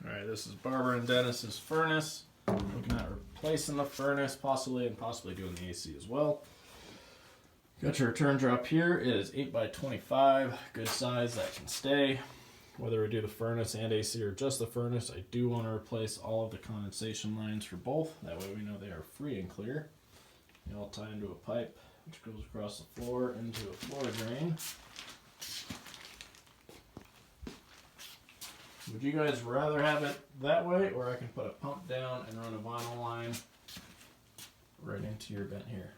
Alright, this is Barbara and Dennis's furnace. Looking at replacing the furnace, possibly doing the AC as well. Got your return drop here. It is 8x25, good size, that can stay. Whether we do the furnace and AC or just the furnace, I do want to replace all of the condensation lines for both. That way we know they are free and clear. They all tie into a pipe, which goes across the floor into a floor drain. Would you guys rather have it that way, or I can put a pump down and run a vinyl line right into your vent here?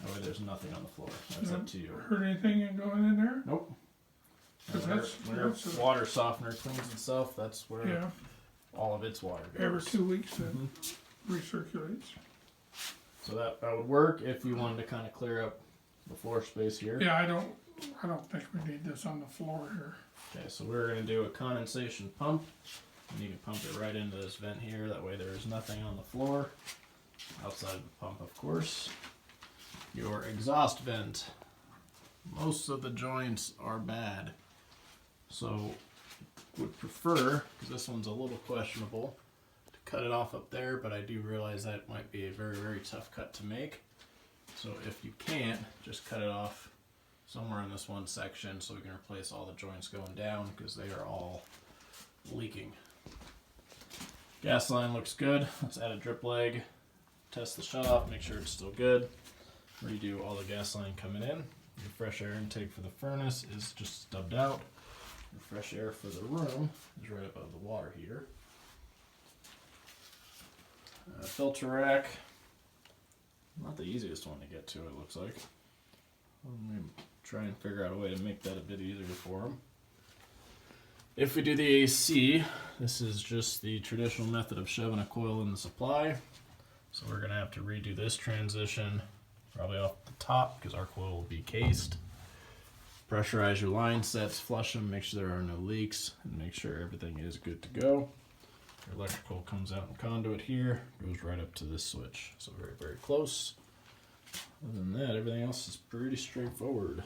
That way there's nothing on the floor. That's up to you. Hurt anything in going in there? Nope. When That's your water softener cleans itself, that's where yeah. all of its water goes. Every 2 weeks it recirculates. So that would work if you wanted to kind of clear up the floor space here. Yeah, I don't think we need this on the floor here. Okay, so we're going to do a condensation pump. And you can pump it right into this vent here. That way there is nothing on the floor. Outside the pump, of course. Your exhaust vent. Most of the joints are bad. So would prefer, because this one's a little questionable, to cut it off up there, but I do realize that might be a very, very tough cut to make. So if you can't, just cut it off somewhere in this one section so we can replace all the joints going down, because they are all leaking. Gas line looks good. Let's add a drip leg, test the shut off, make sure it's still good. Redo all the gas line coming in. Your fresh air intake for the furnace is just stubbed out. Your fresh air for the room is right above the water heater. Filter rack, not the easiest one to get to, it looks like. Let me try and figure out a way to make that a bit easier for them. If we do the AC, this is just the traditional method of shoving a coil in the supply. So we're going to have to redo this transition probably off the top because our coil will be cased. Pressurize your line sets, flush them, make sure there are no leaks, and make sure everything is good to go. Your electrical comes out in conduit here, goes right up to this switch. So very, very close. Other than that, everything else is pretty straightforward.